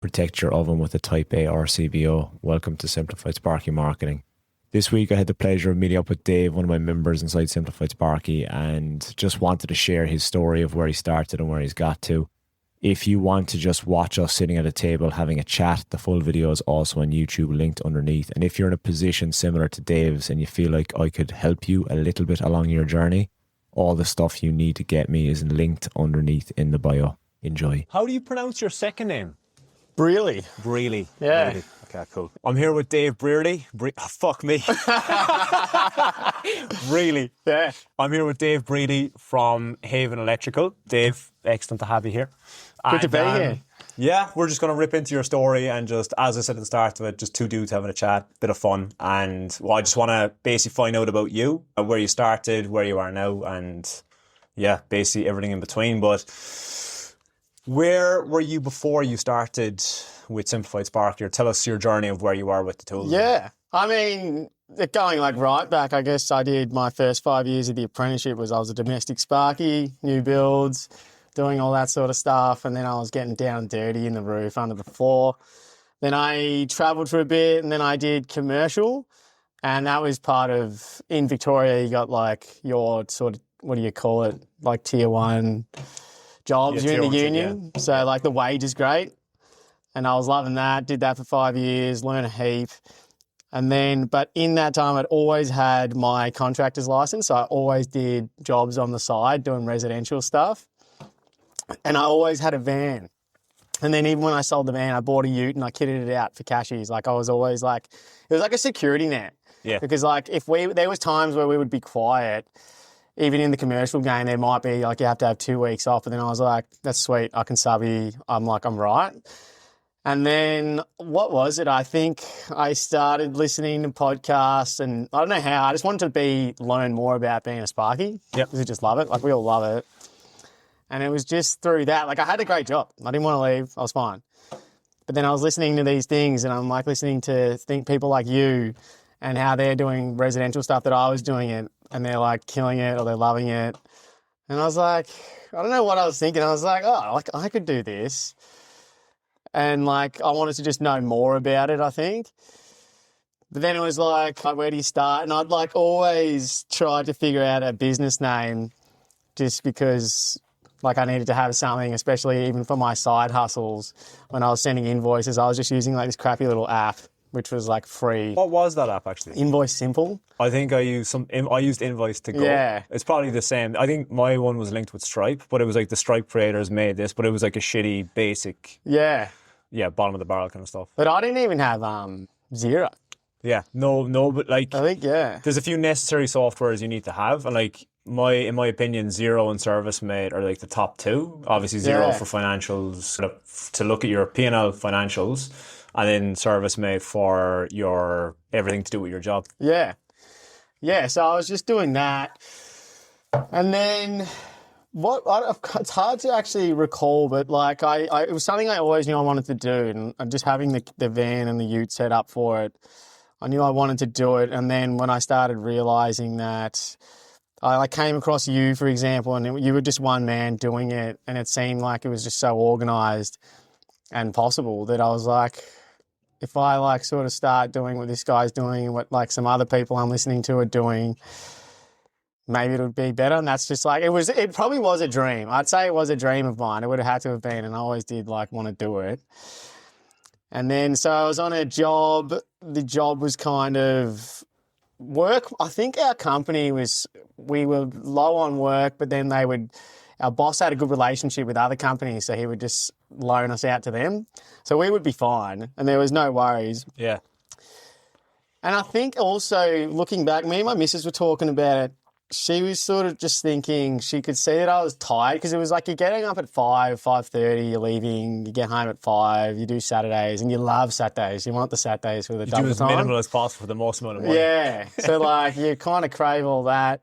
Protect your oven with a Type A RCBO. Welcome to Simplified Sparky Marketing. This week I had the pleasure of meeting up with Dave, one of my members inside Simplified Sparky, and just wanted to share his story of where he started and where he's got to. If you want to just watch us sitting at a table having a chat, the full video is also on YouTube, linked underneath. And if you're in a position similar to Dave's and you feel like I could help you a little bit along your journey, all the stuff you need to get me is linked underneath in the bio. Enjoy. How do you pronounce your second name? Brearley. Brearley. Yeah. Brearley. Okay, cool. I'm here with Dave Brearley. Fuck me. Really? Yeah. I'm here with Dave Brearley from Haven Electrical. Dave, excellent to have you here. Good to be here. Yeah, we're just going to rip into your story and just, as I said at the start of it, just two dudes having a chat, bit of fun. And well, I just want to basically find out about you, where you started, where you are now, and yeah, basically everything in between. But where were you before you started with Simplified Sparky? Or tell us your journey of where you are with the tools. Yeah. I mean, going like right back, I guess I did my first 5 years of the apprenticeship I was a domestic Sparky, new builds, doing all that sort of stuff. And then I was getting down and dirty in the roof, under the floor. Then I travelled for a bit and then I did commercial. And that was part of, in Victoria, you got like your sort of, what do you call it? Like tier one jobs. Yeah, You're in the tier one, union. So like the wage is great. And I was loving that, did that for 5 years, learned a heap. And then, but in that time, I'd always had my contractor's license. So I always did jobs on the side doing residential stuff. And I always had a van. And then even when I sold the van, I bought a ute and I kitted it out for cashies. Like I was always like, it was like a security net. Yeah. Because like there was times where we would be quiet, even in the commercial game, there might be like you have to have 2 weeks off. And then I was like, that's sweet. I can subby. I'm right. And then what was it? I think I started listening to podcasts and I don't know how. I just wanted to learn more about being a Sparky. Yep. Because I just love it. Like we all love it. And it was just through that. Like I had a great job. I didn't want to leave. I was fine. But then I was listening to these things and I'm like listening to people like you and how they're doing residential stuff that I was doing it and they're like killing it or they're loving it. And I was like, I don't know what I was thinking. I was like, oh, like I could do this. And like, I wanted to just know more about it, I think. But then it was like, where do you start? And I'd like always tried to figure out a business name just because like I needed to have something, especially even for my side hustles. When I was sending invoices, I was just using like this crappy little app, which was like free. What was that app actually? Invoice Simple. I think I used Invoice to go. Yeah. It's probably the same. I think my one was linked with Stripe, but it was like the Stripe creators made this, but it was like a shitty basic, Yeah. bottom of the barrel kind of stuff. But I didn't even have Zero. Yeah, no, but like I think, yeah. there's a few necessary softwares you need to have, and like in my opinion, Xero and ServiceMate are like the top two. Obviously, Xero Yeah. for financials to look at your P&L financials, and then ServiceMate for your everything to do with your job. Yeah. Yeah, so I was just doing that. And then it's hard to actually recall, but like it was something I always knew I wanted to do. And just having the van and the ute set up for it, I knew I wanted to do it. And then when I started realizing that I came across you, for example, and you were just one man doing it. And it seemed like it was just so organized and possible that I was like, if I like sort of start doing what this guy's doing and what like some other people I'm listening to are doing, maybe it would be better. And that's just like, it probably was a dream. I'd say it was a dream of mine. It would have had to have been. And I always did like want to do it. And then, so I was on a job. The job was kind of work. I think our company we were low on work, but then our boss had a good relationship with other companies. So he would just loan us out to them. So we would be fine. And there was no worries. Yeah. And I think also looking back, me and my missus were talking about it. She was sort of just thinking she could see that I was tired because it was like you're getting up at 5:30, you're leaving, you get home at 5, you do Saturdays, and you love Saturdays. You want the Saturdays for the double time. You do as minimal as possible for the most amount of money. Yeah. So like you kind of crave all that.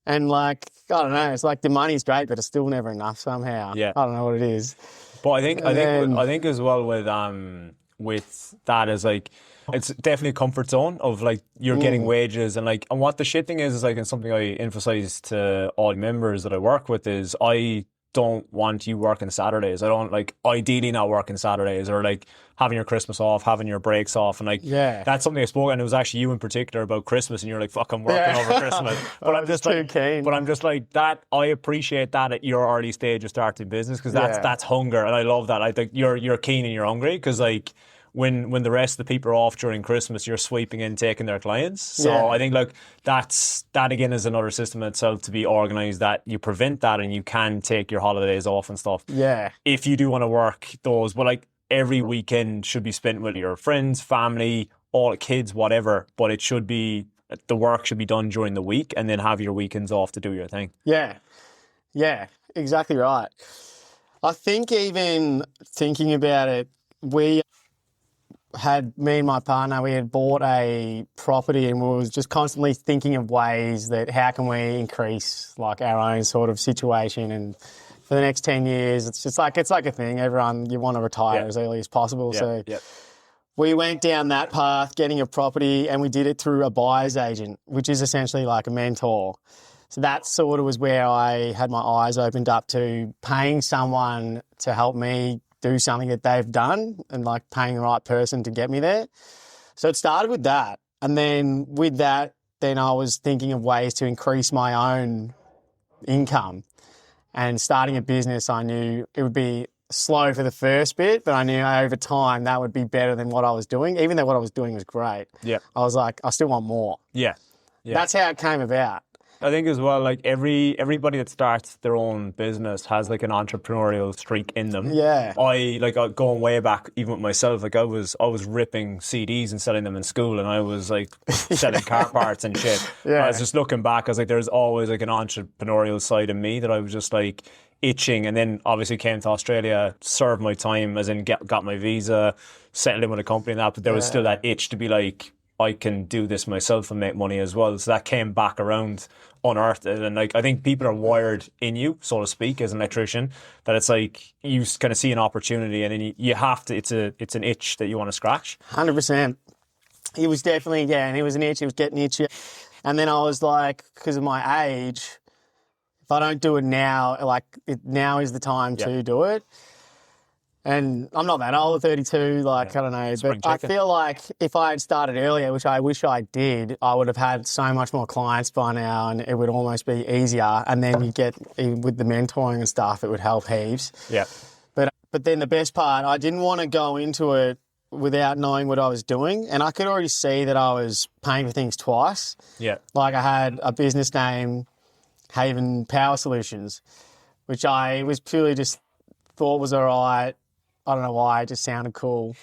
And like, I don't know, it's like the money's great, but it's still never enough somehow. Yeah. I don't know what it is. But I think as well with that is like, it's definitely a comfort zone of like you're getting wages and what the shit thing is like, and something I emphasize to all members that I work with is I don't want you working Saturdays. I don't like ideally not working Saturdays, or like having your Christmas off, having your breaks off, and like that's something I spoke. And it was actually you in particular about Christmas, and you're like, "Fuck, I'm working over Christmas." But I'm just too keen. But I'm just like that. I appreciate that at your early stage of starting business, because that's hunger, and I love that. I think you're keen and you're hungry, because like when the rest of the people are off during Christmas, you're sweeping in, taking their clients. So I think like that again is another system in itself to be organised, that you prevent that and you can take your holidays off and stuff. Yeah. If you do want to work those, but like every weekend should be spent with your friends, family, all kids, whatever. But it should be, the work should be done during the week, and then have your weekends off to do your thing. Yeah. Yeah, exactly right. I think even thinking about it, me and my partner, we had bought a property, and we was just constantly thinking of ways that how can we increase like our own sort of situation. And for the next 10 years, it's like a thing. Everyone, you want to retire as early as possible. So we went down that path, getting a property, and we did it through a buyer's agent, which is essentially like a mentor. So that sort of was where I had my eyes opened up to paying someone to help me do something that they've done, and like paying the right person to get me there. So it started with that. And then with that, then I was thinking of ways to increase my own income. And starting a business, I knew it would be slow for the first bit, but I knew over time that would be better than what I was doing, even though what I was doing was great. Yeah. I was like, I still want more. Yeah. That's how it came about. I think as well, like everybody that starts their own business has like an entrepreneurial streak in them. Yeah. Going way back, even with myself, like I was ripping CDs and selling them in school, and I was like selling car parts and shit. Yeah. I was just looking back, I was like, there's always like an entrepreneurial side of me that I was just like itching, and then obviously came to Australia, served my time, as in got my visa, settled in with a company and that, but there was still that itch to be like, I can do this myself and make money as well. So that came back around, unearthed it. And like, I think people are wired in you, so to speak, as an electrician, that it's like you kind of see an opportunity, and then you have to, it's an itch that you want to scratch. 100%. It was definitely, and it was an itch. It was getting itchy. And then I was like, because of my age, if I don't do it now, now is the time to do it. And I'm not that old, 32, I don't know. But I feel like if I had started earlier, which I wish I did, I would have had so much more clients by now, and it would almost be easier. And then you get, with the mentoring and stuff, it would help heaps. Yeah. But then the best part, I didn't want to go into it without knowing what I was doing. And I could already see that I was paying for things twice. Yeah. Like I had a business name, Haven Power Solutions, which I was purely just thought was all right. I don't know why, it just sounded cool.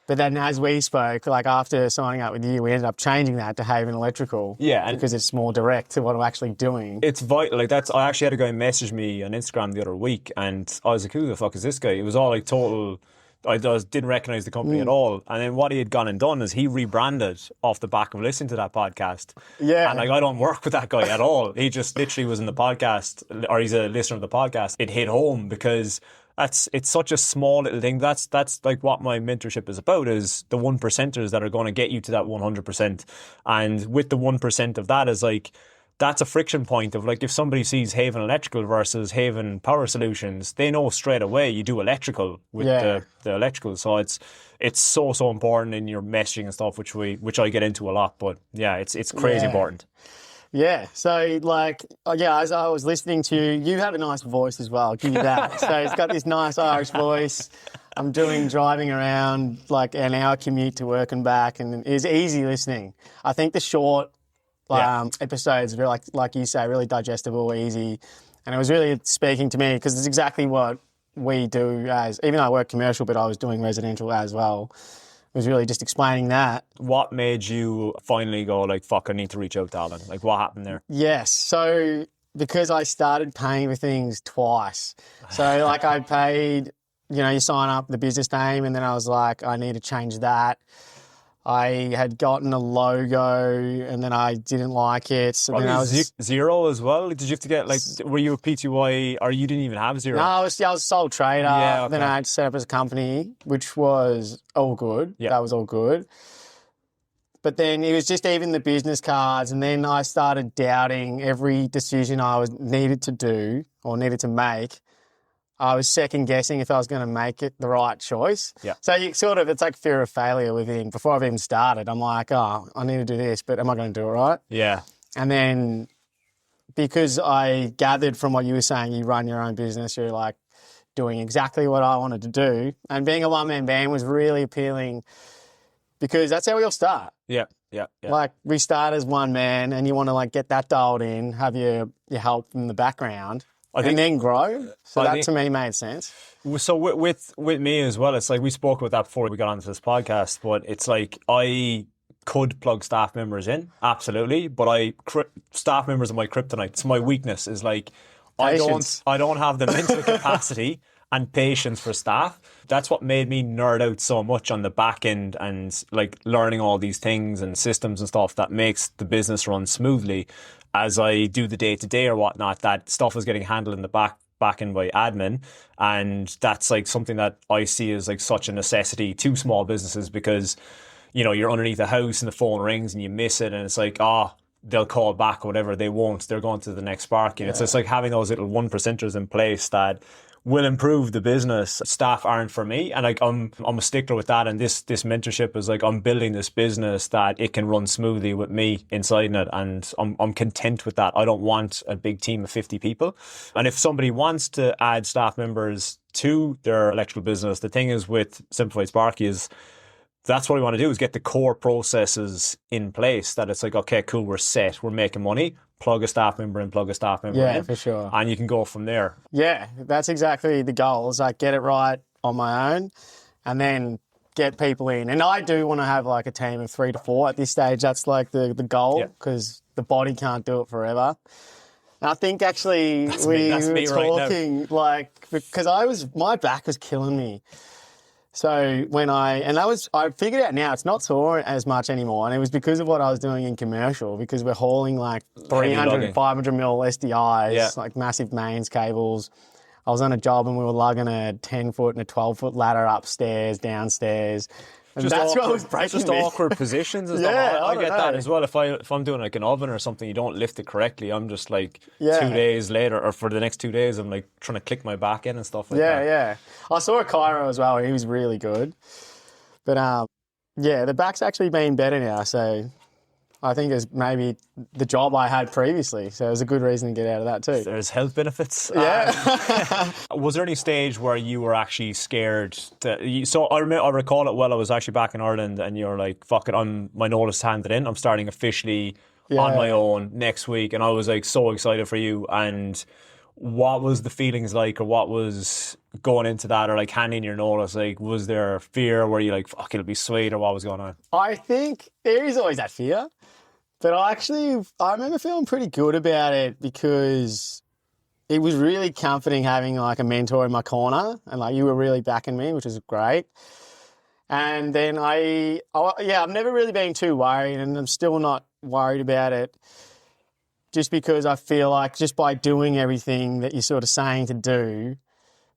But then as we spoke, like after signing up with you, we ended up changing that to Haven Electrical. Yeah. Because it's more direct to what I'm actually doing. It's vital. Like I actually had a guy message me on Instagram the other week, and I was like, who the fuck is this guy? It was all like total, I didn't recognise the company at all. And then what he had gone and done is he rebranded off the back of listening to that podcast. Yeah. And like, I don't work with that guy at all. He just literally was in the podcast, or he's a listener of the podcast. It hit home because it's such a small little thing. That's like what my mentorship is about, is the 1%ers that are going to get you to that 100%. And with the 1% of that is like, that's a friction point of like, if somebody sees Haven Electrical versus Haven Power Solutions, they know straight away you do electrical with the electrical. So it's so important in your messaging and stuff, which I get into a lot. But yeah, it's crazy important. Yeah, so as I was listening to you, you have a nice voice as well, I'll give you that. So it's got this nice Irish voice. I'm driving around like an hour commute to work and back, and it's easy listening. I think the short episodes are like you say, really digestible, easy. And it was really speaking to me because it's exactly what we do even though I work commercial, but I was doing residential as well. It was really just explaining that. What made you finally go like, fuck, I need to reach out to Alan? Like, what happened there? Yes. So because I started paying for things twice. So like I paid, you sign up the business name, and then I was like, I need to change that. I had gotten a logo, and then I didn't like it. So then I was Zero as well. Did you have to get were you a PTY, or you didn't even have Zero? No, I was a sole trader. Yeah, okay. Then I had to set up as a company, which was all good. Yeah. That was all good. But then it was just even the business cards, and then I started doubting every decision I needed to do or needed to make. I was second guessing if I was going to make it the right choice. Yeah. So it's like fear of failure within. Before I've even started, I'm like, oh, I need to do this, but am I going to do it right? Yeah. And then because I gathered from what you were saying, you run your own business, you're like doing exactly what I wanted to do. And being a one-man band was really appealing because that's how we all start. Yeah. Like we start as one man and you want to like get that dialed in, have your help in the background and then grow. So that to me made sense. So with me as well, it's like we spoke about that before we got onto this podcast, but it's like I could plug staff members in, absolutely, but staff members are my kryptonite. It's my weakness is like Patience. I don't have the mental capacity and patience for staff. That's what made me nerd out so much on the back end and like learning all these things and systems and stuff that makes the business run smoothly. As I do the day-to-day or whatnot, that stuff is getting handled in the back end by admin. And that's like something that I see as like such a necessity to small businesses because, you know, you're underneath a house and the phone rings and you miss it and it's like, they'll call back or whatever. They won't. They're going to the next Sparky. And it's just like having those little 1%ers in place that will improve the business. Staff aren't for me, and like I'm a stickler with that. And this mentorship is like I'm building this business that it can run smoothly with me inside it, and I'm content with that. I don't want a big team of 50 people. And if somebody wants to add staff members to their electrical business, the thing is with Simplified Sparky is that's what we want to do is get the core processes in place that it's like, okay, cool, we're set, we're making money, plug a staff member in, Yeah, for sure. And you can go from there. Yeah, that's exactly the goal is like get it right on my own and then get people in. And I do want to have like a team of 3 to 4 at this stage. That's like the goal because the body can't do it forever. And I think actually we were talking right like, because my back was killing me. So I figured out now it's not sore as much anymore. And it was because of what I was doing in commercial because we're hauling like 300, 500 mil SDIs, like massive mains cables. I was on a job and we were lugging a 10-foot and a 12-foot ladder upstairs, downstairs. And that's what was breaking me. Awkward positions and stuff. I get that as well. If I'm doing like an oven or something, you don't lift it correctly. I'm just like 2 days later, or for the next 2 days, I'm like trying to click my back in and stuff like that. Yeah. I saw a chiro as well. He was really good. But the back's actually been better now. So I think it's maybe the job I had previously. So it was a good reason to get out of that too. There's health benefits. Yeah. Was there any stage where you were actually scared? So I recall it well. I was actually back in Ireland and you were like, fuck it, my notice handed in. I'm starting officially on my own next week. And I was like so excited for you. And what was the feelings like or what was going into that or like handing your notice? Like, was there fear? Were you like, fuck, it'll be sweet or what was going on? I think there is always that fear. But I remember feeling pretty good about it because it was really comforting having like a mentor in my corner and like you were really backing me, which was great. And then I've never really been too worried and I'm still not worried about it just because I feel like just by doing everything that you're sort of saying to do,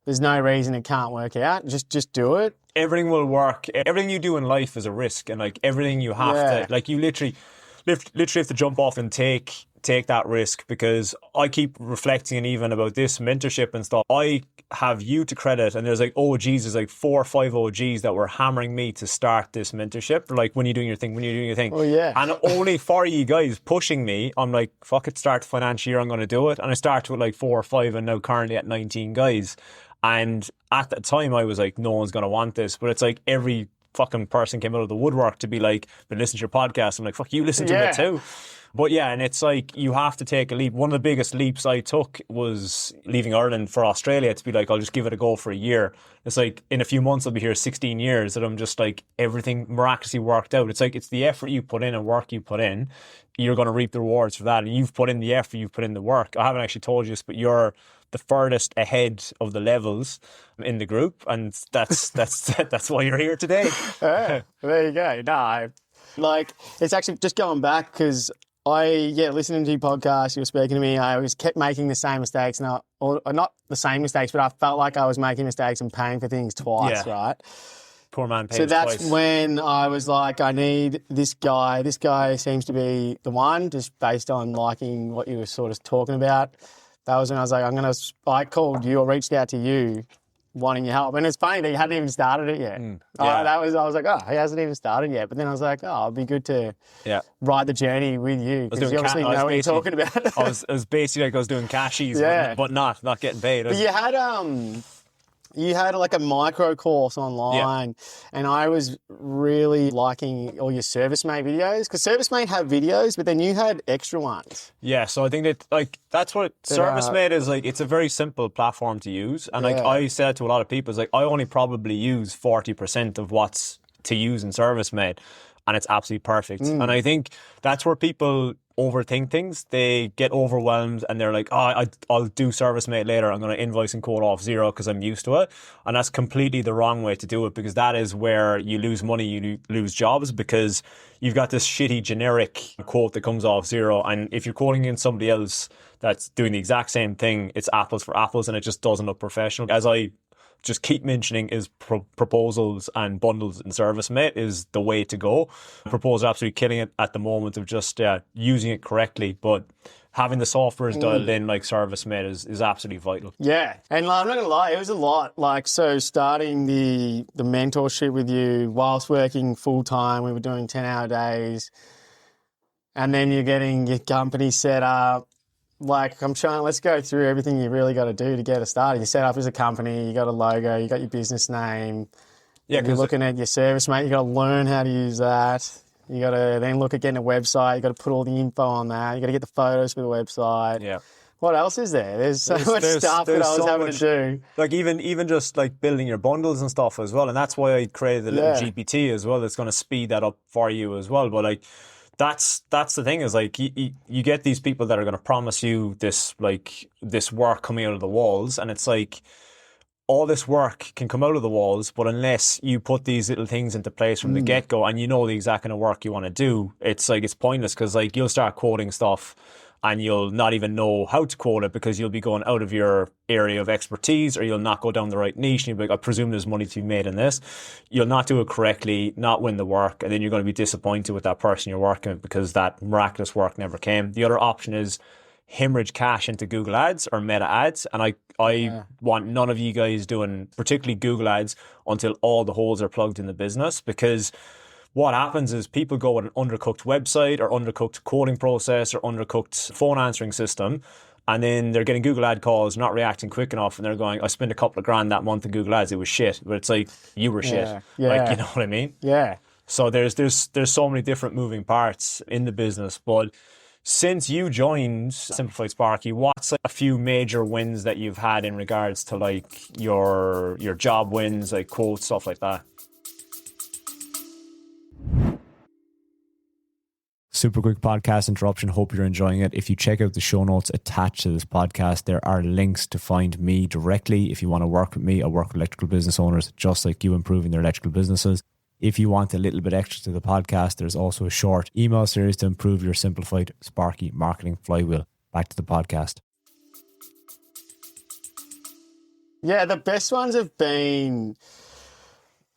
there's no reason it can't work out. Just do it. Everything will work. Everything you do in life is a risk and like everything you have to, like you literally have to jump off and take that risk because I keep reflecting and even about this mentorship and stuff. I have you to credit and there's like OGs, there's like 4 or 5 OGs that were hammering me to start this mentorship. Like when you're doing your thing. Oh yeah. And only for you guys pushing me, I'm like, fuck it, start the financial year, I'm going to do it. And I started with like 4 or 5 and now currently at 19 guys. And at that time I was like, no one's going to want this. But it's like every fucking person came out of the woodwork to be like, been listening to your podcast. I'm like, fuck, you listen to it too. But yeah, and it's like you have to take a leap. One of the biggest leaps I took was leaving Ireland for Australia to be like, I'll just give it a go for a year. It's like in a few months I'll be here 16 years that I'm just like everything miraculously worked out. It's like it's the effort you put in and work you put in. You're going to reap the rewards for that. And you've put in the effort, you've put in the work. I haven't actually told you this, but you're the furthest ahead of the levels in the group, and that's why you're here today. There you go. No, like it's actually just going back because listening to your podcast, you were speaking to me. I always kept making the same mistakes, or not the same mistakes, but I felt like I was making mistakes and paying for things twice, right? Poor man pays So that's twice. when I was like, I need this guy. This guy seems to be the one, just based on liking what you were sort of talking about. That was when I was like, I called you or reached out to you wanting your help. And it's funny that you hadn't even started it yet. yeah. I was like, oh, he hasn't even started yet. But then I was like, oh, it'd be good to Yeah. ride the journey with you because you obviously know what you're talking about. I was basically like I was doing cashies, Yeah. but not getting paid. But you had like a micro course online, and I was really liking all your ServiceMate videos because ServiceMate have videos, but then you had extra ones. Yeah, so I think that like that's what ServiceMate is like. It's a very simple platform to use, and like I said to a lot of people, it's like I only probably use 40% of what's to use in ServiceMate, and it's absolutely perfect. And I think that's where people overthink things. They get overwhelmed and they're like, oh, I'll do ServiceMate later. I'm going to invoice and quote off zero because I'm used to it. And that's completely the wrong way to do it, because that is where you lose money, you lose jobs, because you've got this shitty generic quote that comes off zero. And if you're quoting in somebody else that's doing the exact same thing, it's apples for apples and it just doesn't look professional. As I just keep mentioning, is proposals and bundles in ServiceMate is the way to go. Proposals are absolutely killing it at the moment of just using it correctly, but having the softwares dialed in like ServiceMate is absolutely vital. Yeah, and I'm not gonna lie, it was a lot. Like, so starting the mentorship with you whilst working full time, we were doing 10-hour days, and then you're getting your company set up. Like, I'm trying, let's go through everything you really got to do to get it started. You set up as a company, you got a logo, you got your business name. Yeah, you're looking at your ServiceMate, you got to learn how to use that. You got to then look at getting a website, you got to put all the info on that, you got to get the photos for the website. Yeah. What else is there? There's so much stuff that I was having to do. Like even just like building your bundles and stuff as well. And that's why I created the little GPT as well. It's going to speed that up for you as well. But like, that's the thing is like you get these people that are going to promise you this work coming out of the walls, and it's like all this work can come out of the walls, but unless you put these little things into place from the get-go and you know the exact kind of work you want to do, it's like it's pointless, because like you'll start quoting stuff and you'll not even know how to quote it because you'll be going out of your area of expertise, or you'll not go down the right niche. And you'll be like, I presume there's money to be made in this. You'll not do it correctly, not win the work, and then you're going to be disappointed with that person you're working with because that miraculous work never came. The other option is hemorrhage cash into Google Ads or Meta Ads. And I want none of you guys doing particularly Google Ads until all the holes are plugged in the business, because what happens is people go with an undercooked website or undercooked quoting process or undercooked phone answering system, and then they're getting Google ad calls, not reacting quick enough, and they're going, I spent a couple of grand that month in Google ads, it was shit. But it's like, you were shit. Like, you know what I mean? Yeah. So there's so many different moving parts in the business. But since you joined Simplified Sparky, what's like a few major wins that you've had in regards to like your job wins, like quotes, stuff like that? Super quick podcast interruption. Hope you're enjoying it. If you check out the show notes attached to this podcast, there are links to find me directly. If you want to work with me, I work with electrical business owners just like you, improving their electrical businesses. If you want a little bit extra to the podcast, there's also a short email series to improve your Simplified Sparky marketing flywheel. Back to the podcast. Yeah, the best ones have been,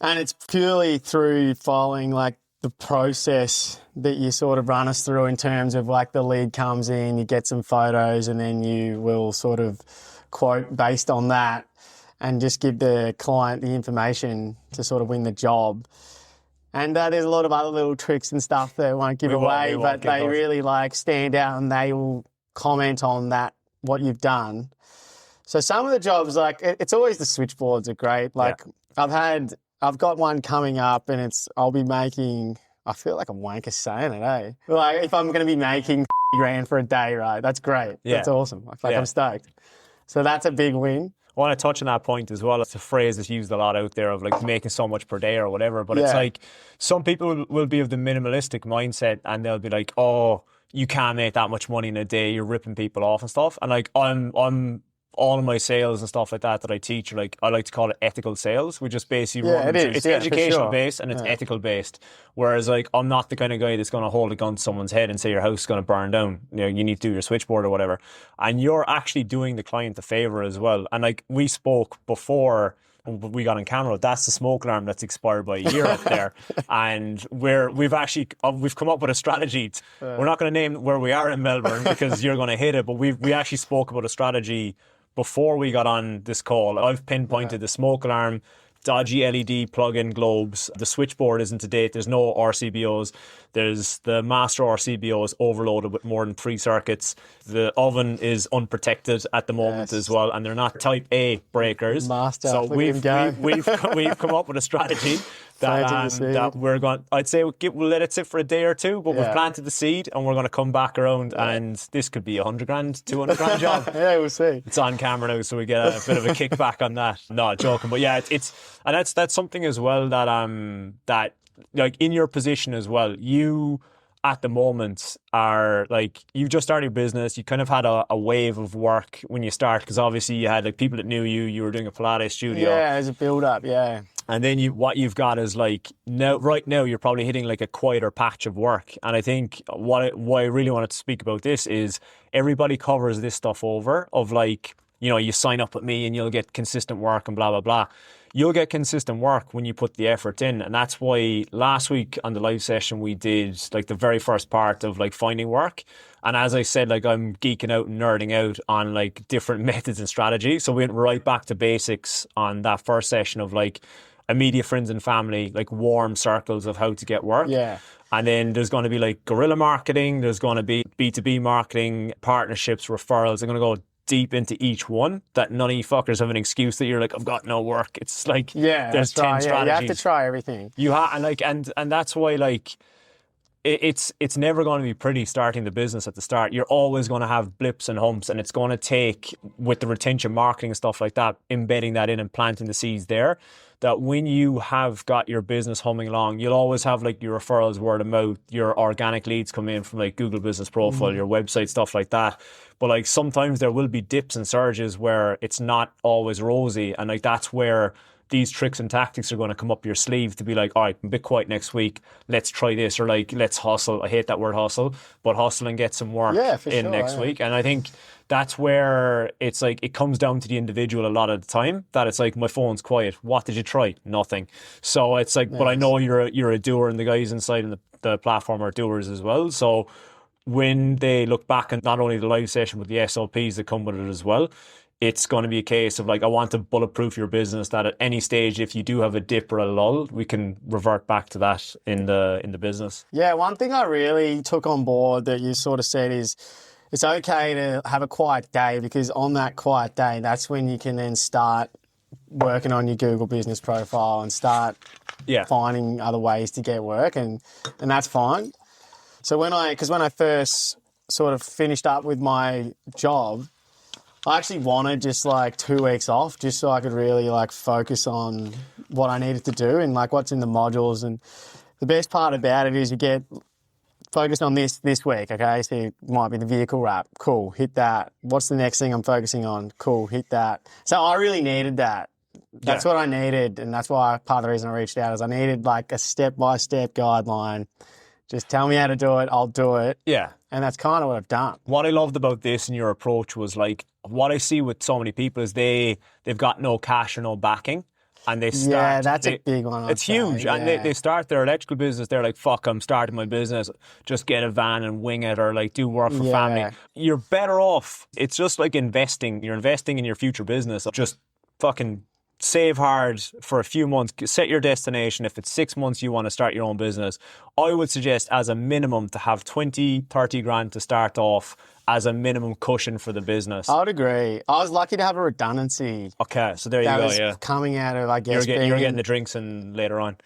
and it's purely through following like the process that you sort of run us through in terms of like the lead comes in, you get some photos, and then you will sort of quote based on that and just give the client the information to sort of win the job. And there's a lot of other little tricks and stuff that I won't give away, but they really like stand out and they will comment on that, what you've done. So some of the jobs, like it's always the switchboards are great. Like I've got one coming up and I'll be making, I feel like a wanker saying it, eh? Like if I'm going to be making grand for a day, right? That's great. Yeah. That's awesome. I'm stoked. So that's a big win. I want to touch on that point as well. It's a phrase that's used a lot out there of like making so much per day or whatever. But it's like some people will be of the minimalistic mindset and they'll be like, oh, you can't make that much money in a day. You're ripping people off and stuff. And like I'm all of my sales and stuff like that I teach, like I like to call it ethical sales, which is basically it's educational based and it's ethical based. Whereas like I'm not the kind of guy that's going to hold a gun to someone's head and say your house is going to burn down. You know, you need to do your switchboard or whatever. And you're actually doing the client a favor as well. And like we spoke before we got on camera, that's the smoke alarm that's expired by a year up there. And we've come up with a strategy. We're not going to name where we are in Melbourne because you're going to hit it, but we actually spoke about a strategy before we got on this call. I've pinpointed the smoke alarm, dodgy LED plug-in globes. The switchboard isn't to date. There's no RCBOs. There's the master RCBO is overloaded with more than 3 circuits. The oven is unprotected at the moment as well, and they're not Type A breakers. Master, so we've come up with a strategy that we're going. I'd say we'll let it sit for a day or two, but we've planted the seed, and we're going to come back around. And this could be $100,000, $200,000 job. Yeah, we'll see. It's on camera now, so we get a bit of a kickback on that. No, joking, but yeah, that's something as well that like in your position as well, you at the moment are like, you just started your business. You kind of had a wave of work when you start, because obviously you had like people that knew you were doing a Pilates studio. Yeah, as a build up, yeah. And then what you've got is like right now you're probably hitting like a quieter patch of work. And I think why I really wanted to speak about this is everybody covers this stuff over of like, you know, you sign up with me and you'll get consistent work and blah, blah, blah. You'll get consistent work when you put the effort in. And that's why last week on the live session, we did like the very first part of like finding work. And as I said, like I'm geeking out and nerding out on like different methods and strategies. So we went right back to basics on that first session of like immediate friends and family, like warm circles of how to get work. Yeah. And then there's going to be like guerrilla marketing. There's going to be B2B marketing, partnerships, referrals. I'm going to go deep into each one, that none of you fuckers have an excuse that you're like, I've got no work. It's like, there's 10 strategies. You have to try everything. You have, and that's why like, it's never going to be pretty starting the business at the start. You're always going to have blips and humps, and it's going to take, with the retention marketing and stuff like that, embedding that in and planting the seeds there, that when you have got your business humming along, you'll always have like your referrals, word of mouth, your organic leads come in from like Google Business Profile, your website, stuff like that. But like sometimes there will be dips and surges where it's not always rosy, and like that's where these tricks and tactics are going to come up your sleeve to be like, all right, I'm a bit quiet next week, let's try this, or like, let's hustle. I hate that word hustle, but hustle and get some work next week. And I think that's where it's like, it comes down to the individual a lot of the time, that it's like, my phone's quiet. What did you try? Nothing. So it's like, but I know you're a doer, and the guys inside in the platform are doers as well. So when they look back on not only the live session, but the SOPs that come with it as well, it's going to be a case of like, I want to bulletproof your business, that at any stage, if you do have a dip or a lull, we can revert back to that in the business. Yeah, one thing I really took on board that you sort of said is it's okay to have a quiet day, because on that quiet day, that's when you can then start working on your Google business profile and start finding other ways to get work, and that's fine. So when I first sort of finished up with my job, I actually wanted just like 2 weeks off, just so I could really like focus on what I needed to do and like what's in the modules. And the best part about it is you get focused on this week, okay? So it might be the vehicle wrap. Cool, hit that. What's the next thing I'm focusing on? Cool, hit that. So I really needed that. That's what I needed, and that's why part of the reason I reached out is I needed like a step-by-step guideline. Just tell me how to do it, I'll do it. Yeah. And that's kind of what I've done. What I loved about this and your approach was like, what I see with so many people is they've got no cash or no backing, and they start. Yeah, that's a big one. It's huge. Yeah. And they start their electrical business. They're like, fuck, I'm starting my business. Just get a van and wing it, or like do work for family. You're better off. It's just like investing. You're investing in your future business. Just fucking save hard for a few months, set your destination. If it's 6 months you want to start your own business, I would suggest as a minimum to have 20, 30 grand to start off as a minimum cushion for the business. I would agree. I was lucky to have a redundancy. Okay, so there you go, yeah. Coming out of, I guess, you're getting the drinks and later on.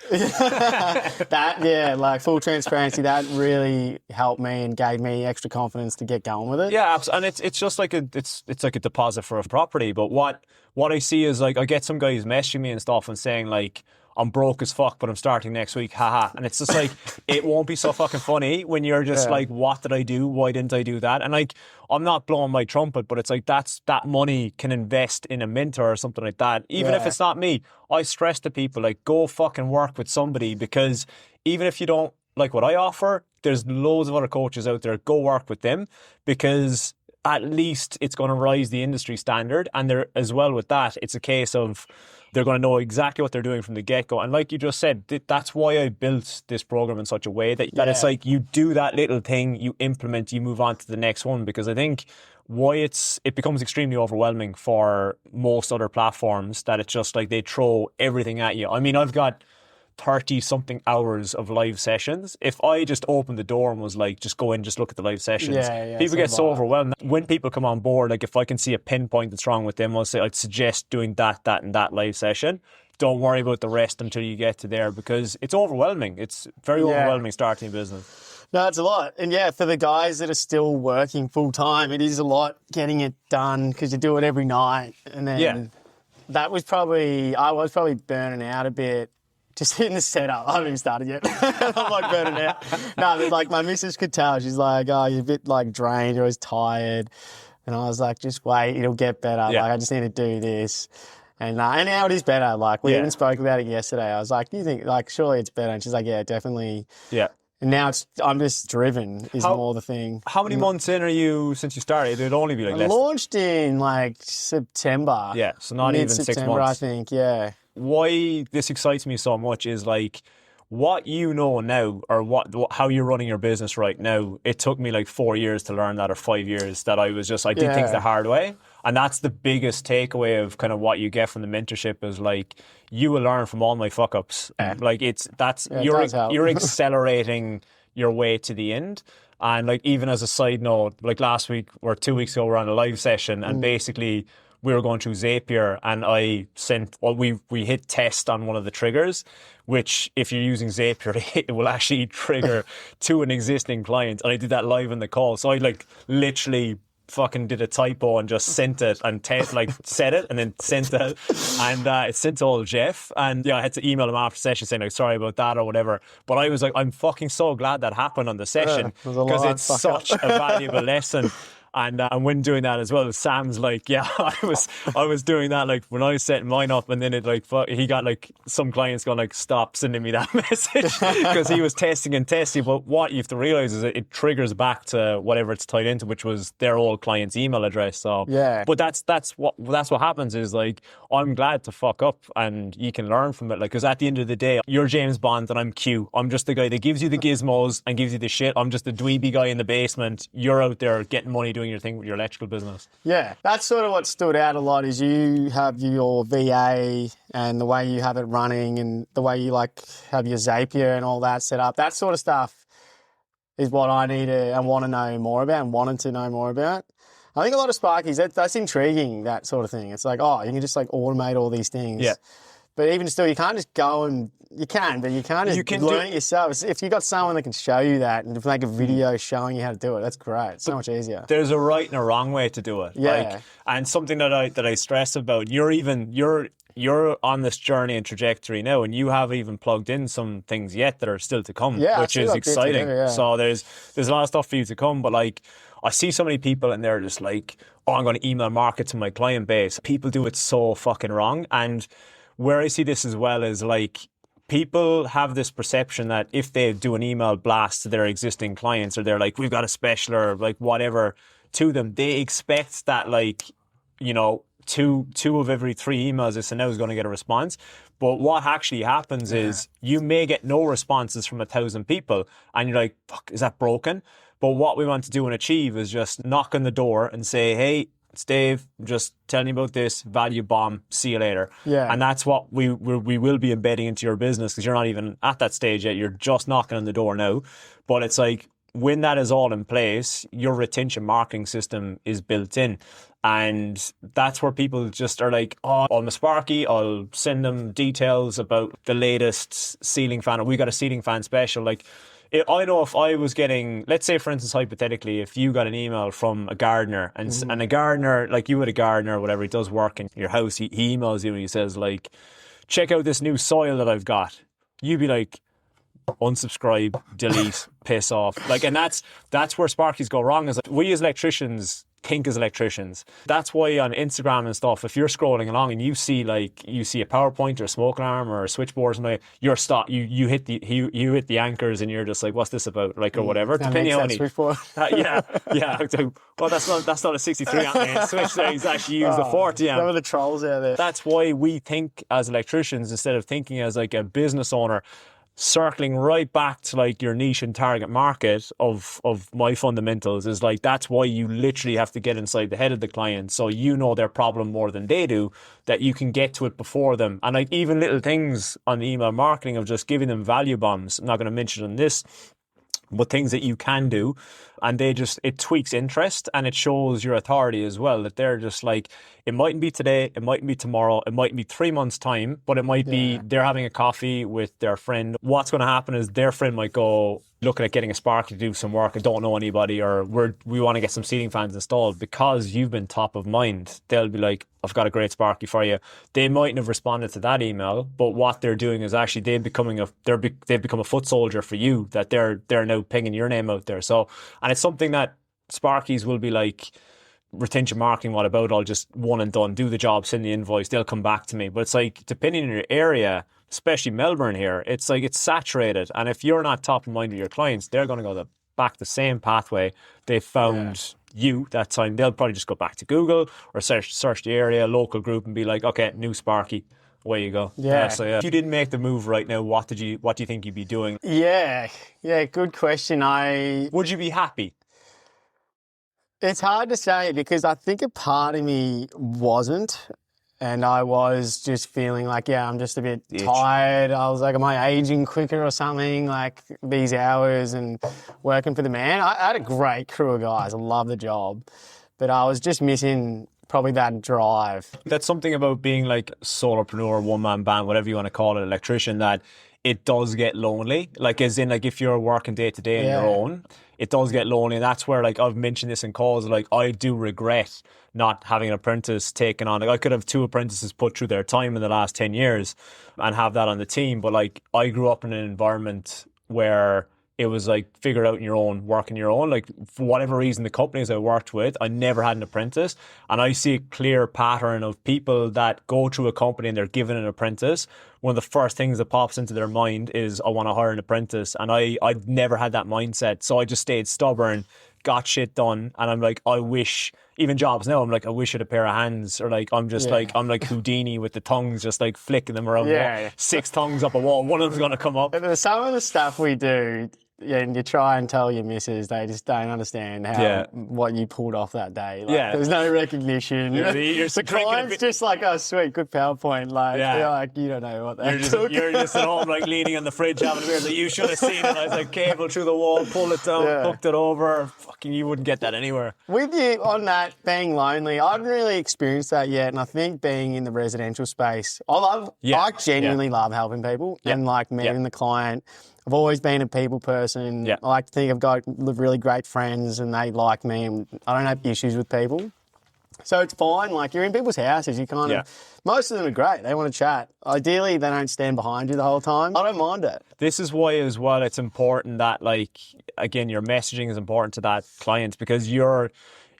Like full transparency, that really helped me and gave me extra confidence to get going with it. Yeah, and it's just like it's like a deposit for a property. But what I see is like, I get some guys messaging me and stuff and saying like, I'm broke as fuck, but I'm starting next week, haha. And it's just like, it won't be so fucking funny when you're just like, what did I do? Why didn't I do that? And like, I'm not blowing my trumpet, but it's like, that money can invest in a mentor or something like that. Even if it's not me, I stress to people, like, go fucking work with somebody, because even if you don't like what I offer, there's loads of other coaches out there. Go work with them, because at least it's going to rise the industry standard. And there, as well with that, it's a case of they're going to know exactly what they're doing from the get-go. And like you just said, that's why I built this program in such a way that it's like you do that little thing, you implement, you move on to the next one. Because I think why it becomes extremely overwhelming for most other platforms, that it's just like they throw everything at you. I mean, I've got 30-something hours of live sessions. If I just opened the door and was like, just go in, just look at the live sessions, people get so overwhelmed. When people come on board, like if I can see a pinpoint that's wrong with them, I'd suggest doing that and that live session. Don't worry about the rest until you get to there, because it's overwhelming. It's very overwhelming starting a business. No, it's a lot. And yeah, for the guys that are still working full time, it is a lot getting it done, because you do it every night. And then I was probably burning out a bit. Just in the setup. I haven't even started yet. I'm like burning out. No, but like my missus could tell. She's like, oh, you're a bit like drained. You're always tired. And I was like, just wait. It'll get better. Yeah. Like, I just need to do this. And now it is better. Like, we even spoke about it yesterday. I was like, do you think, like, surely it's better? And she's like, yeah, definitely. Yeah. And now I'm just driven is more the thing. How many months in are you since you started? It'd only be like I launched in like September. Yeah, so not even 6 months. I think, yeah. Why this excites me so much is like what you know now, or how you're running your business right now. It took me like 4 years to learn that, or 5 years, that I did things the hard way. And that's the biggest takeaway of kind of what you get from the mentorship, is like, you will learn from all my fuck ups. Like you're accelerating your way to the end. And like, even as a side note, like last week or 2 weeks ago, we're on a live session, and basically we were going through Zapier, and we hit test on one of the triggers, which if you're using Zapier, it will actually trigger to an existing client. And I did that live in the call. So I like literally fucking did a typo and just sent it and said it and then sent it, and it sent to old Jeff. And I had to email him after session saying like, sorry about that or whatever. But I was like, I'm fucking so glad that happened on the session, because it's such a valuable lesson. And when doing that as well, Sam's like, yeah, I was doing that like when I was setting mine up, and then it like he got like some clients going like, stop sending me that message, because he was testing. But what you have to realize is that it triggers back to whatever it's tied into, which was their old client's email address. So but that's what happens, is like, I'm glad to fuck up, and you can learn from it. Like, because at the end of the day, you're James Bond and I'm Q. I'm just the guy that gives you the gizmos and gives you the shit. I'm just the dweeby guy in the basement. You're out there getting money, doing your thing with your electrical business. Yeah, that's sort of what stood out a lot, is you have your VA and the way you have it running, and the way you like have your Zapier and all that set up. That sort of stuff is what I need and want to know more about, and wanted to know more about. I think a lot of Sparkies, that's intriguing, that sort of thing. It's like, oh, you can just like automate all these things. Yeah. But even still, you can't just go and, you can, but you can't just learn it yourself. If you've got someone that can show you that, and make a video showing you how to do it, that's great. It's so much easier. There's a right and a wrong way to do it. Yeah. Like, and something that I stress about, you're on this journey and trajectory now, and you haven't even plugged in some things yet that are still to come, which is exciting. So there's a lot of stuff for you to come, but like, I see so many people and they're just like, oh, I'm going to email market to my client base. People do it so fucking wrong. And where I see this as well is like, people have this perception that if they do an email blast to their existing clients, or they're like, we've got a special or like whatever to them, they expect that like, two of every 3 emails they send out is going to get a response. But what actually happens is you may get no responses from 1,000 people, and you're like, fuck, is that broken? But what we want to do and achieve is just knock on the door and say, hey, it's Dave, just telling you about this, value bomb, see you later. Yeah. And that's what we will be embedding into your business, because you're not even at that stage yet. You're just knocking on the door now. But it's like, when that is all in place, your retention marketing system is built in. And that's where people just are like, oh, I'm a Sparky, I'll send them details about the latest ceiling fan, or we got a ceiling fan special. Like, I know if I was getting, let's say for instance, hypothetically, if you got an email from a gardener, and a gardener, like you had a gardener or whatever, he does work in your house, he emails you and he says like, check out this new soil that I've got. You'd be like, unsubscribe, delete, piss off. Like, and that's where Sparkies go wrong, is like, we as electricians think as electricians. That's why on Instagram and stuff, if you're scrolling along and you see a PowerPoint or a smoke alarm or a switchboard, and you're you hit the anchors and you're just like, what's this about, like, or whatever. Depending on well, that's not a 63 amp switch. So he's actually used a 40 amp. Some of the trolls out there. That's why we think as electricians instead of thinking as like a business owner. Circling right back to like your niche and target market of my fundamentals is like, that's why you literally have to get inside the head of the client, so you know their problem more than they do, that you can get to it before them. And like even little things on the email marketing of just giving them value bombs, I'm not going to mention on this, but things that you can do, and it tweaks interest and it shows your authority as well, that they're just like, it mightn't be today, it mightn't be tomorrow, it mightn't be 3 months time, but it might be they're having a coffee with their friend. What's going to happen is their friend might go looking at getting a Sparky to do some work and don't know anybody, or we want to get some ceiling fans installed. Because you've been top of mind, they'll be like, I've got a great Sparky for you. They mightn't have responded to that email, but what they're doing is actually they've become a foot soldier for you, that they're now pinging your name out there. So, and it's something that Sparkies will be like, retention marketing, what about? I'll just one and done, do the job, send the invoice, they'll come back to me. But it's like, depending on your area, especially Melbourne here, it's like it's saturated. And if you're not top of mind with your clients, they're going to go back the same pathway they found you that time. They'll probably just go back to Google or search the area, local group, and be like, okay, new Sparky. Away you go. So if you didn't make the move right now, what do you think you'd be doing? Yeah, good question. Would you be happy? It's hard to say, because I think a part of me wasn't, and I was just feeling like, I'm just a bit tired. I was like, am I aging quicker or something, like these hours and working for the man? I had a great crew of guys. I love the job, but I was just missing probably that drive. That's something about being like solopreneur, one-man band, whatever you want to call it, electrician, that it does get lonely. Like, as in, like, if you're working day to day on your own, it does get lonely. And that's where, like, I've mentioned this in calls, like, I do regret not having an apprentice taken on. Like, I could have 2 apprentices put through their time in the last 10 years and have that on the team. But, like, I grew up in an environment where it was like, figure it out on your own, work on your own. Like, for whatever reason, the companies I worked with, I never had an apprentice. And I see a clear pattern of people that go through a company and they're given an apprentice. One of the first things that pops into their mind is, I want to hire an apprentice. And I'd never had that mindset. So I just stayed stubborn, got shit done. And I'm like, I wish, even jobs now, I'm like, I wish I had a pair of hands, or like, I'm just like, I'm like Houdini with the tongues, just like flicking them around. 6 tongues up a wall, one of them's going to come up. And some of the stuff we do, and you try and tell your missus, they just don't understand what you pulled off that day. Like, there's no recognition. You're the client's just like, oh, sweet, good PowerPoint. Like, you're like, you don't know what that took. You're just at home, like, leaning on the fridge, having a beer. Like, you should have seen it. I was like, cable through the wall, pull it down, hooked it over. Fucking, you wouldn't get that anywhere. With you on that, being lonely, I haven't really experienced that yet. And I think being in the residential space, I genuinely love helping people and like meeting the client. I've always been a people person. I like to think I've got really great friends and they like me, and I don't have issues with people. So it's fine. Like, you're in people's houses, you kind of, most of them are great. They want to chat. Ideally, they don't stand behind you the whole time. I don't mind it. This is why as well it's important that, like, again, your messaging is important to that client, because you're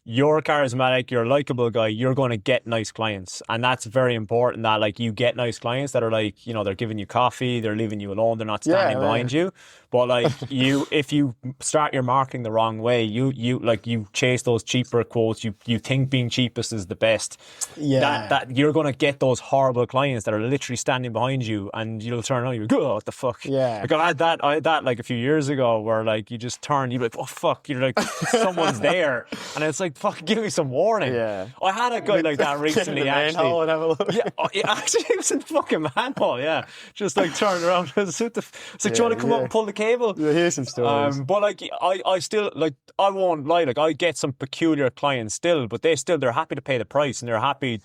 charismatic, you're a likable guy, you're going to get nice clients. And that's very important, that, like, you get nice clients that are like, you know, they're giving you coffee, they're leaving you alone, they're not standing behind you. But like, if you start your marketing the wrong way, you chase those cheaper quotes, you think being cheapest is the best. That you're going to get those horrible clients that are literally standing behind you, and you'll turn around, you go, oh, what the fuck? Like, I had that like a few years ago, where like, you just turn, you're like, oh fuck, you're like, someone's there, and it's like, fuck, give me some warning. I had a guy like that recently, actually. Manhole and have a look. Actually, it was in the fucking manhole. Just like turned around. It's like, do you want to come up and pull the cable? Here's some stories. But like, I still, like, I won't lie, like, I get some peculiar clients still, but they're happy to pay the price, and they're actually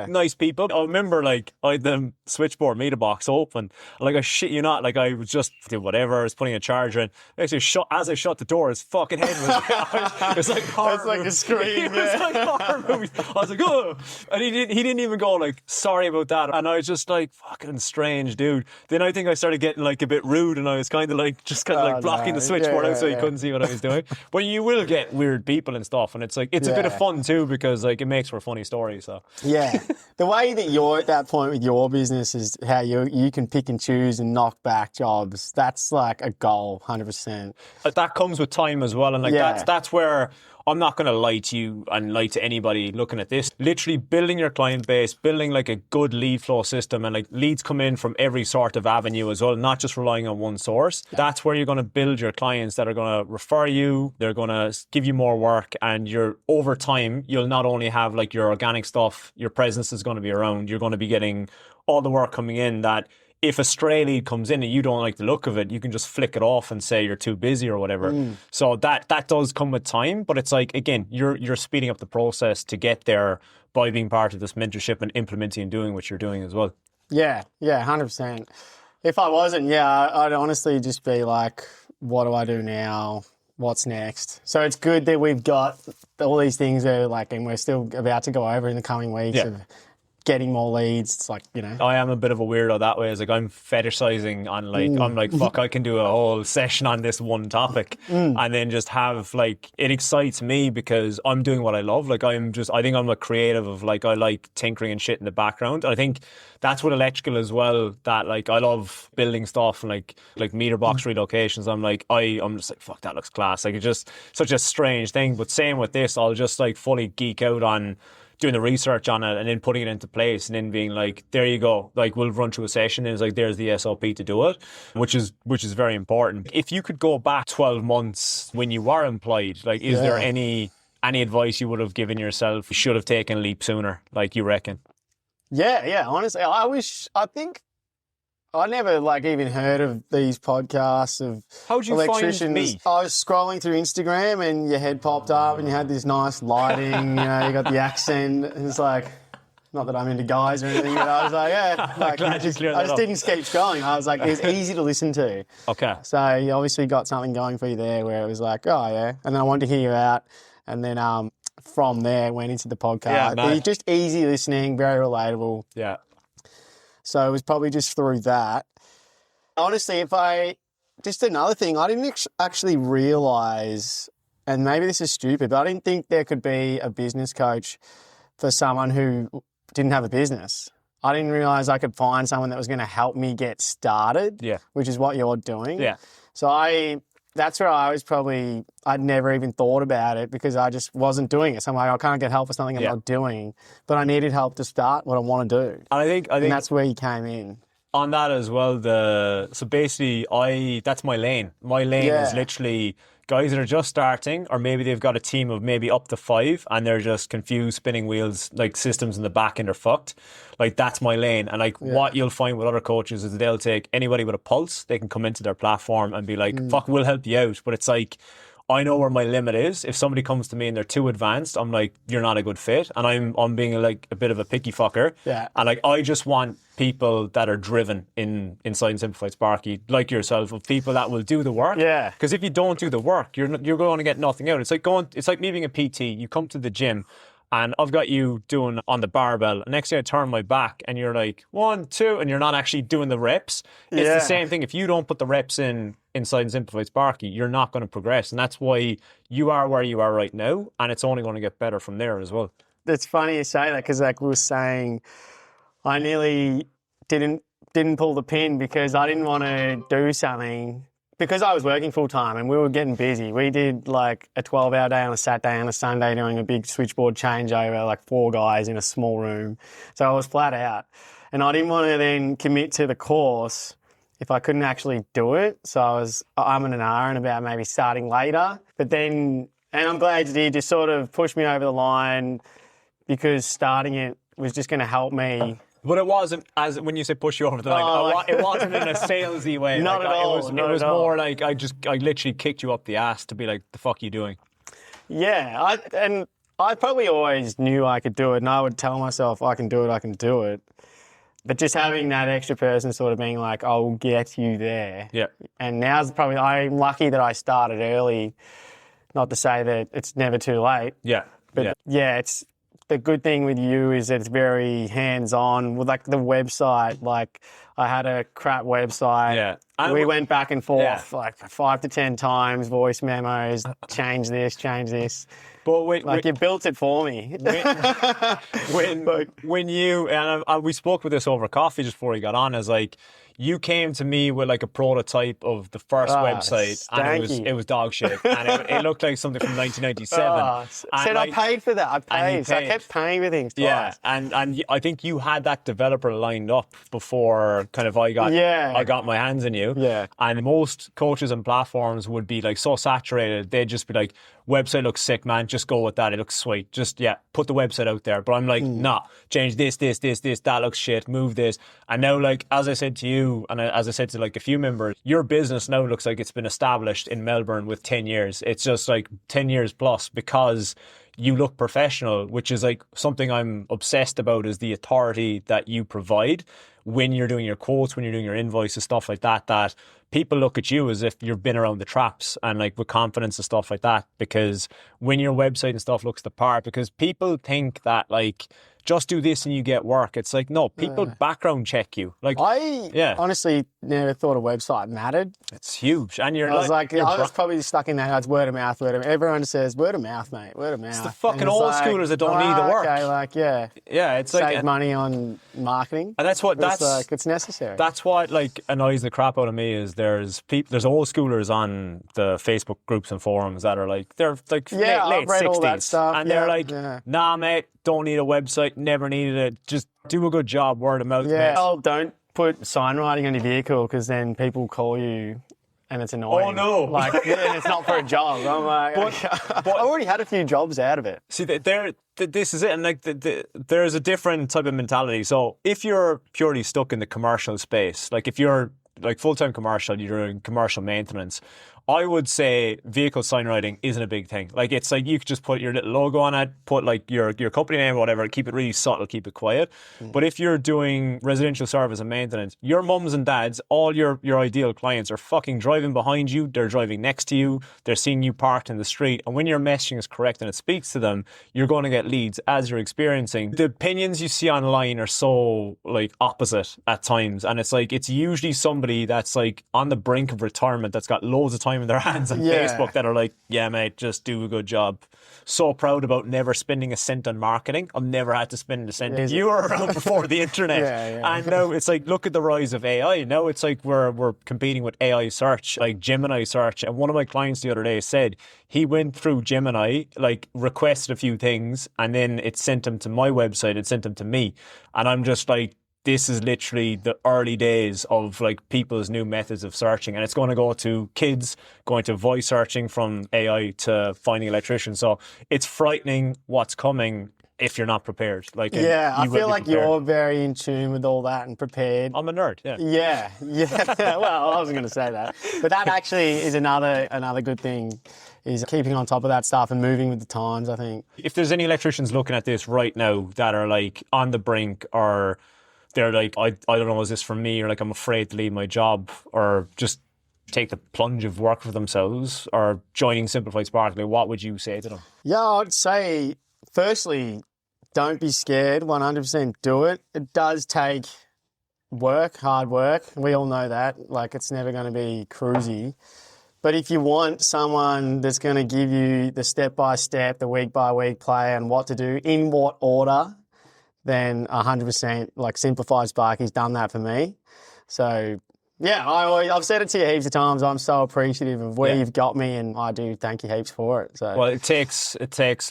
nice people. I remember, like, I had the switchboard meter box open, like, I shit you not, like, I was just doing whatever, I was putting a charger in. Actually, as I shut the door, his fucking head was it was like horror. It's like a scream. It was like horror movie. I was like, oh, and he didn't even go like, sorry about that, and I was just like, fucking strange dude. Then I think I started getting like a bit rude, and I was kind kind of like just kind of like blocking the switchboard out so you couldn't see what I was doing. But you will get weird people and stuff, and it's like it's a bit of fun too because like it makes for a funny story. So yeah, the way that you're at that point with your business is how you can pick and choose and knock back jobs. That's like a goal, 100%. That comes with time as well, and like that's where. I'm not going to lie to you and lie to anybody looking at this. Literally building your client base, building like a good lead flow system and like leads come in from every sort of avenue as well, not just relying on one source. That's where you're going to build your clients that are going to refer you, they're going to give you more work, and over time, you'll not only have like your organic stuff, your presence is going to be around, you're going to be getting all the work coming in that if a stray lead comes in and you don't like the look of it, you can just flick it off and say you're too busy or whatever. So that does come with time, but it's like, again, you're speeding up the process to get there by being part of this mentorship and implementing and doing what you're doing as well. Yeah, 100%. If I wasn't, I'd honestly just be like, what do I do now? What's next? So it's good that we've got all these things that are like, and we're still about to go over in the coming weeks of getting more leads. It's like, I am a bit of a weirdo that way. It's like I'm fetishizing on like, I'm like, fuck, I can do a whole session on this one topic and then just have like, it excites me because I'm doing what I love. Like I think I'm a creative of like, I like tinkering and shit in the background. I think that's with electrical as well, that like, I love building stuff and like meter box relocations. I'm just like, fuck, that looks class. Like it's just such a strange thing. But same with this, I'll just like fully geek out on doing the research on it and then putting it into place and then being like, there you go, like we'll run through a session and it's like there's the SOP to do it, which is very important. If you could go back 12 months when you were employed, like is there any advice you would have given yourself you should have taken a leap sooner, like you reckon? Yeah, honestly, I think I never like even heard of these podcasts of How'd you electricians. find me? I was scrolling through Instagram and your head popped up and you had this nice lighting, you got the accent. And it's like, not that I'm into guys or anything, but I was like, like, Glad you cleared that I just up. didn't keep scrolling. I was like, it was easy to listen to. Okay. So you obviously got something going for you there where it was like, oh yeah. And then I wanted to hear you out. And then from there went into the podcast. Yeah, But it's just easy listening, very relatable. Yeah. So it was probably just through that. Honestly, just another thing, I didn't actually realise, and maybe this is stupid, but I didn't think there could be a business coach for someone who didn't have a business. I didn't realise I could find someone that was going to help me get started, which is what you're doing. Yeah. So that's where I'd never even thought about it because I just wasn't doing it. So I'm like, I can't get help for something I'm not doing, but I needed help to start what I want to do. And I think that's where you came in. On that as well, so basically that's my lane. My lane is literally guys that are just starting, or maybe they've got a team of maybe up to 5 and they're just confused, spinning wheels, like systems in the back end are fucked. Like that's my lane. And like what you'll find with other coaches is they'll take anybody with a pulse, they can come into their platform and be like, fuck, we'll help you out. But it's like, I know where my limit is. If somebody comes to me and they're too advanced, I'm like, you're not a good fit. And I'm being like a bit of a picky fucker. Yeah. And like, I just want people that are driven inside Simplified Sparky, like yourself, of people that will do the work. Yeah. Because if you don't do the work, you're going to get nothing out. It's like me being a PT. You come to the gym and I've got you doing on the barbell. And next thing I turn my back and you're like 1, 2, and you're not actually doing the reps. It's the same thing. If you don't put the reps inside Simplified Sparky, you're not going to progress. And that's why you are where you are right now. And it's only going to get better from there as well. It's funny you say that because like we were saying, I nearly didn't pull the pin because I didn't want to do something because I was working full time and we were getting busy. We did like a 12-hour day on a Saturday and a Sunday doing a big switchboard changeover, like 4 guys in a small room. So I was flat out. And I didn't want to then commit to the course if I couldn't actually do it. So I was umming and ahhing about maybe starting later. But then, and I'm glad you did, just sort of push me over the line because starting it was just going to help me. But it wasn't, as when you say push you over the line, it wasn't in a salesy way. Not like, at all. It was more like I literally kicked you up the ass to be like, the fuck are you doing? Yeah, I probably always knew I could do it, and I would tell myself, I can do it. But just having that extra person sort of being like, I'll get you there. Yeah. And now's probably, I'm lucky that I started early, not to say that it's never too late. Yeah. But it's the good thing with you is that it's very hands-on. With like the website, like I had a crap website. Yeah. We went back and forth like 5 to 10 times, voice memos, change this. But you built it for me. when you and we spoke with this over coffee just before he got on, is like you came to me with like a prototype of the first website, and it was dog shit, and it looked like something from 1997. Said I paid for that. I paid. So I kept paying for things twice. Yeah, and I think you had that developer lined up before kind of I got my hands on you. Yeah. And most coaches and platforms would be like so saturated, they'd just be like, website looks sick, man, just go with that, it looks sweet, just put the website out there. But I'm like, nah, change this, that looks shit, move this. And now, like, as I said to you, and as I said to like a few members, your business now looks like it's been established in Melbourne with 10 years. It's just like 10 years plus, because you look professional, which is like something I'm obsessed about, is the authority that you provide when you're doing your quotes, when you're doing your invoices, stuff like that, that people look at you as if you've been around the traps, and like with confidence and stuff like that. Because when your website and stuff looks the part, because people think that like just do this and you get work. It's like, no, people background check you. Like, I honestly never thought a website mattered. It's huge. And I was probably stuck in that. It's word of mouth. Everyone says word of mouth, mate. Word of mouth. It's the fucking old schoolers that don't need the work. Okay, like, yeah, it's save like money on marketing. And it's necessary. That's what like annoys the crap out of me, is there's old schoolers on the Facebook groups and forums that are like, they're like late I've read 60s, all that stuff. and they're like, nah, mate, don't need a website, never needed it, just do a good job, word of mouth. Yeah, don't put sign writing on your vehicle, because then people call you and it's annoying. Oh no! Like, and it's not for a job. I'm like, but I already had a few jobs out of it. See, this is it, and like there's a different type of mentality. So if you're purely stuck in the commercial space, like if you're like full-time commercial, you're doing commercial maintenance, I would say vehicle sign writing isn't a big thing. Like, it's like you could just put your little logo on it, put like your company name or whatever, keep it really subtle, keep it quiet. But if you're doing residential service and maintenance, your mums and dads, all your ideal clients are fucking driving behind you, they're driving next to you, they're seeing you parked in the street, and when your messaging is correct and it speaks to them, you're going to get leads as you're experiencing. The opinions you see online are so like opposite at times, and it's like, it's usually somebody that's like on the brink of retirement that's got loads of time in their hands on Facebook that are like, yeah, mate, just do a good job. So proud about never spending a cent on marketing. I've never had to spend a cent. You were around before the internet. And now it's like, look at the rise of AI. Now it's like we're competing with AI search, like Gemini search. And one of my clients the other day said he went through Gemini, like requested a few things, and then it sent him to my website, it sent him to me. And I'm just like, this is literally the early days of like people's new methods of searching, and it's going to go to kids going to voice searching from AI to finding electricians. So it's frightening what's coming if you're not prepared. Like, I feel like you're very in tune with all that and prepared. I'm a nerd. Yeah. Well, I wasn't going to say that, but that actually is another good thing, is keeping on top of that stuff and moving with the times, I think. If there's any electricians looking at this right now that are like on the brink, or they're like, I don't know, is this for me? Or like, I'm afraid to leave my job, or just take the plunge of work for themselves, or joining Simplified Sparky, what would you say to them? Yeah, I'd say, firstly, don't be scared. 100% do it. It does take work, hard work. We all know that. Like, it's never going to be cruisy. But if you want someone that's going to give you the step-by-step, the week-by-week plan, and what to do, in what order, then 100%, like Simplified Sparky's done that for me. So, yeah, I've said it to you heaps of times. I'm so appreciative of where you've got me, and I do thank you heaps for it. So, well, it takes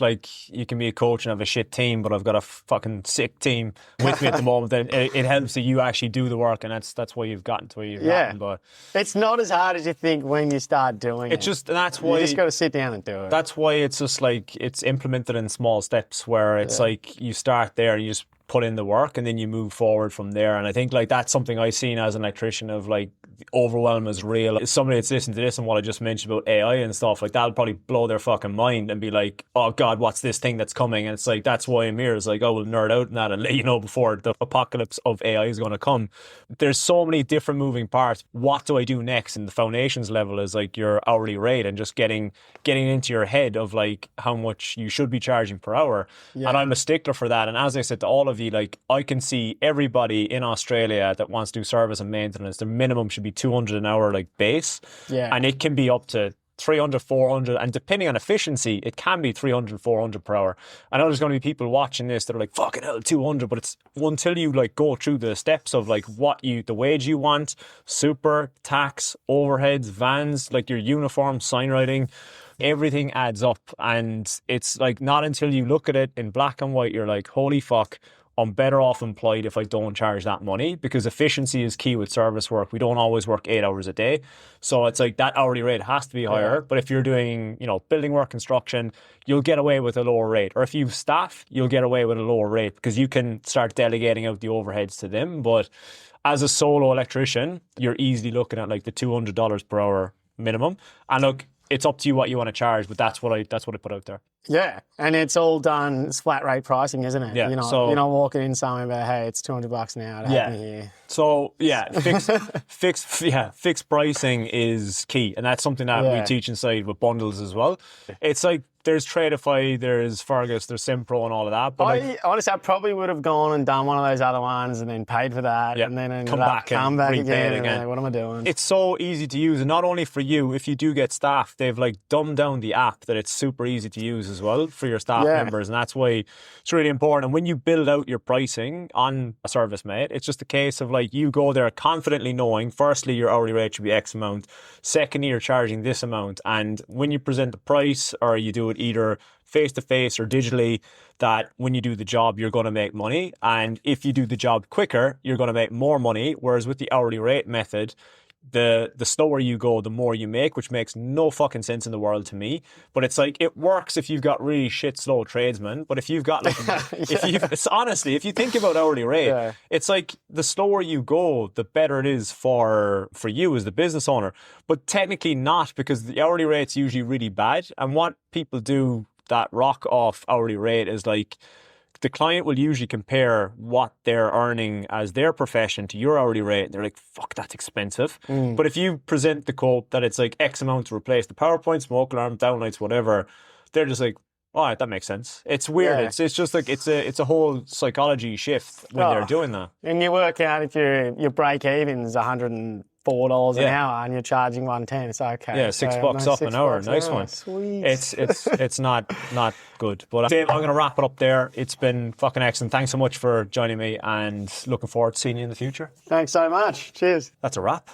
like, you can be a coach and have a shit team, but I've got a fucking sick team with me at the moment. Then it helps that you actually do the work, and that's why you've gotten to where you've gotten. But it's not as hard as you think when you start doing it. That's why you just got to sit down and do it. That's why it's just like, it's implemented in small steps, where it's like you start there and you just put in the work, and then you move forward from there. And I think like that's something I've seen as an electrician of like the overwhelm is real. Somebody that's listening to this and what I just mentioned about AI and stuff, like that'll probably blow their fucking mind and be like, oh God, what's this thing that's coming? And it's like, that's why I'm here. It's like, I will nerd out in that and let you know before the apocalypse of AI is going to come. There's so many different moving parts. What do I do next? And the foundations level is like your hourly rate and just getting into your head of like how much you should be charging per hour. Yeah. And I'm a stickler for that. And as I said to all of you, like I can see everybody in Australia that wants to do service and maintenance, the minimum should be 200 an hour like base. Yeah. And it can be up to 300, 400, and depending on efficiency, it can be 300, 400 per hour. I know there's going to be people watching this that are like, fucking hell, 200, but it's until you like go through the steps of like the wage you want, super, tax, overheads, vans, like your uniform, sign writing, everything adds up. And it's like not until you look at it in black and white, you're like, holy fuck, I'm better off employed if I don't charge that money, because efficiency is key with service work. We don't always work 8 hours a day. So it's like that hourly rate has to be higher. Yeah. But if you're doing, building work, construction, you'll get away with a lower rate. Or if you have staff, you'll get away with a lower rate because you can start delegating out the overheads to them. But as a solo electrician, you're easily looking at like the $200 per hour minimum. And look, it's up to you what you want to charge, but that's what I put out there. Yeah, and it's all done. It's flat rate pricing, isn't it? Yeah. You're not walking in somewhere about, hey, it's $200 an hour to have me here. So yeah, fixed pricing is key, and that's something that we teach inside with bundles as well. It's like there's Tradeify, there's Fergus, there's Simpro, and all of that. But honestly, I probably would have gone and done one of those other ones and then paid for that, and then come back again. And like, what am I doing? It's so easy to use, and not only for you. If you do get staff, they've like dumbed down the app that it's super easy to use as well for your staff members, and that's why it's really important. And when you build out your pricing on a service mate, it's just a case of like you go there confidently knowing, firstly, your hourly rate should be X amount, secondly, you're charging this amount, and when you present the price or you do it either face-to-face or digitally, that when you do the job, you're going to make money, and if you do the job quicker, you're going to make more money, whereas with the hourly rate method, the slower you go, the more you make, which makes no fucking sense in the world to me. But it's like, it works if you've got really shit slow tradesmen. But if you've got like, if you think about hourly rate, it's like the slower you go, the better it is for you as the business owner. But technically not, because the hourly rate's usually really bad. And what people do that rock off hourly rate is like, the client will usually compare what they're earning as their profession to your hourly rate. And they're like, fuck, that's expensive. But if you present the quote that it's like X amount to replace the PowerPoint, smoke alarm, downlights, whatever, they're just like, all right, that makes sense. It's weird. Yeah. It's just like, it's a whole psychology shift when they're doing that. And you work out if your break even is $104 an hour and you're charging $110, it's okay. Yeah, $6 up an hour. Nice one. Sweet. It's not good. But Dave, I'm going to wrap it up there. It's been fucking excellent. Thanks so much for joining me, and looking forward to seeing you in the future. Thanks so much. Cheers. That's a wrap.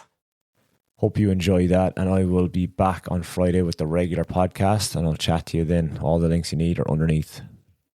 Hope you enjoy that, and I will be back on Friday with the regular podcast, and I'll chat to you then. All the links you need are underneath.